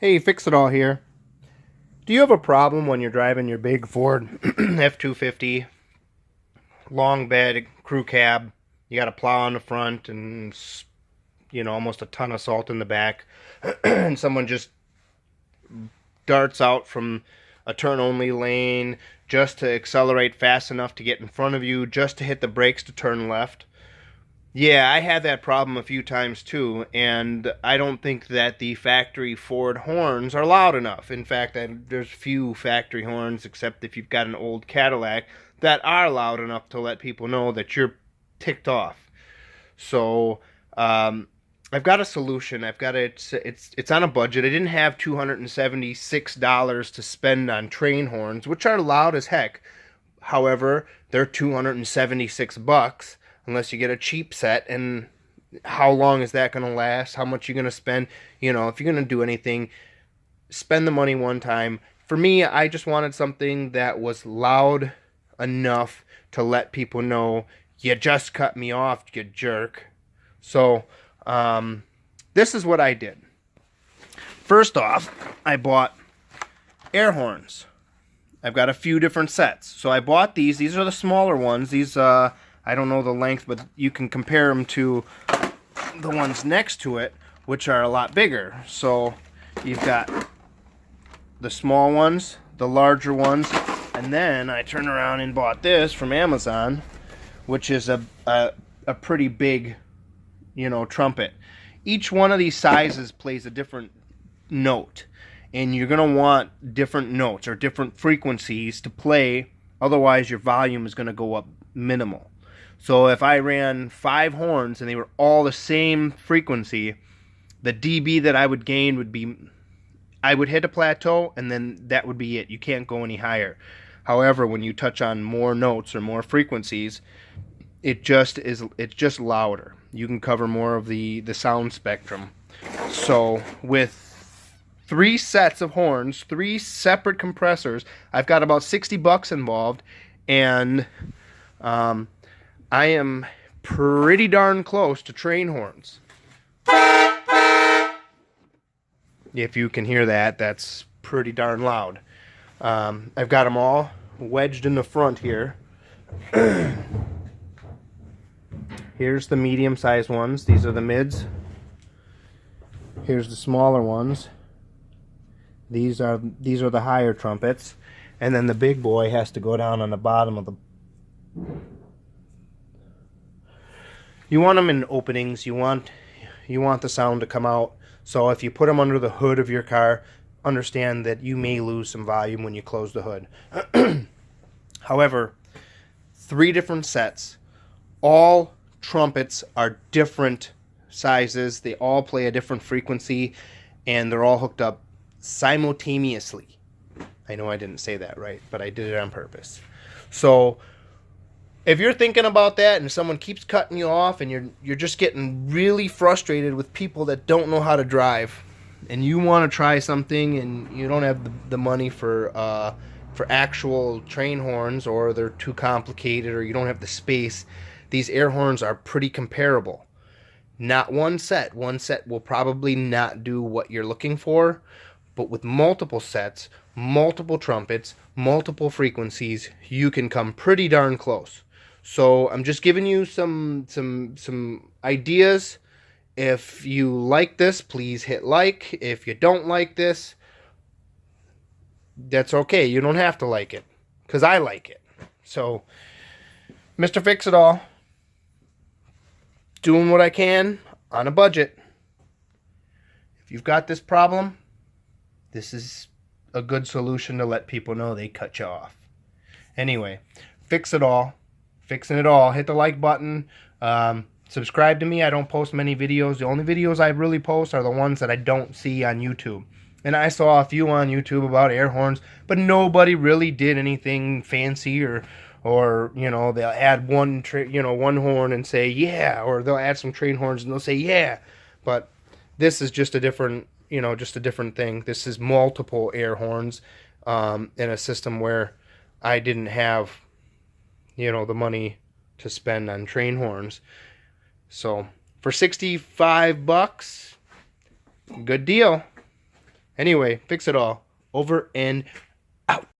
Hey, Fix It All here. Do you have a problem when you're driving your big Ford F-250 long bed crew cab? You got a plow on the front and almost a ton of salt in the back, and someone just darts out from a turn only lane just to accelerate fast enough to get in front of you, just to hit the brakes to turn left. Yeah, I had that problem a few times too, and I don't think that the factory Ford horns are loud enough. In fact, there's few factory horns, except if you've got an old Cadillac, that are loud enough to let people know that you're ticked off. So, I've got a solution. It's on a budget. I didn't have $276 to spend on train horns, which are loud as heck. However, they're $276 unless you get a cheap set, and how long is that going to last? How much you going to spend? If you're going to do anything, spend the money one time. For me, I just wanted something that was loud enough to let people know, you just cut me off, you jerk. So, this is what I did. First off, I bought air horns. I've got a few different sets. So I bought these. These are the smaller ones. These, I don't know the length, but you can compare them to the ones next to it, which are a lot bigger. So you've got the small ones, the larger ones, and then I turned around and bought this from Amazon, which is a pretty big, trumpet. Each one of these sizes plays a different note, and you're going to want different notes or different frequencies to play, otherwise your volume is going to go up minimal. So if I ran 5 horns and they were all the same frequency, the dB that I would gain would be, I would hit a plateau, and then that would be it. You can't go any higher. However, when you touch on more notes or more frequencies, it's just louder. You can cover more of the sound spectrum. So with 3 sets of horns, 3 separate compressors, I've got about $60 involved, and I am pretty darn close to train horns. If you can hear that, that's pretty darn loud. I've got them all wedged in the front here. Here's the medium-sized ones. These are the mids. Here's the smaller ones. These are the higher trumpets. And then the big boy has to go down on the bottom of the... You want them in openings. You want the sound to come out. So if you put them under the hood of your car, understand that you may lose some volume when you close the hood. However, 3 different sets. All trumpets are different sizes. They all play a different frequency, and they're all hooked up simultaneously. I know I didn't say that right, but I did it on purpose. So if you're thinking about that and someone keeps cutting you off and you're just getting really frustrated with people that don't know how to drive, and you want to try something and you don't have the money for actual train horns, or they're too complicated, or you don't have the space, these air horns are pretty comparable. Not one set. One set will probably not do what you're looking for, but with multiple sets, multiple trumpets, multiple frequencies, you can come pretty darn close. So I'm just giving you some ideas. If you like this, please hit like. If you don't like this, that's okay. You don't have to like it, because I like it. So, Mr. Fix It All, doing what I can on a budget. If you've got this problem, this is a good solution to let people know they cut you off. Anyway, Fix It All. Fixing it all. Hit the like button. Subscribe to me. I don't post many videos. The only videos I really post are the ones that I don't see on YouTube. And I saw a few on YouTube about air horns, but nobody really did anything fancy, or they'll add one horn and say yeah, or they'll add some train horns and they'll say yeah. But this is just a different thing. This is multiple air horns in a system where I didn't have the money to spend on train horns. So for $65, good deal. Anyway, fix it all. Over and out.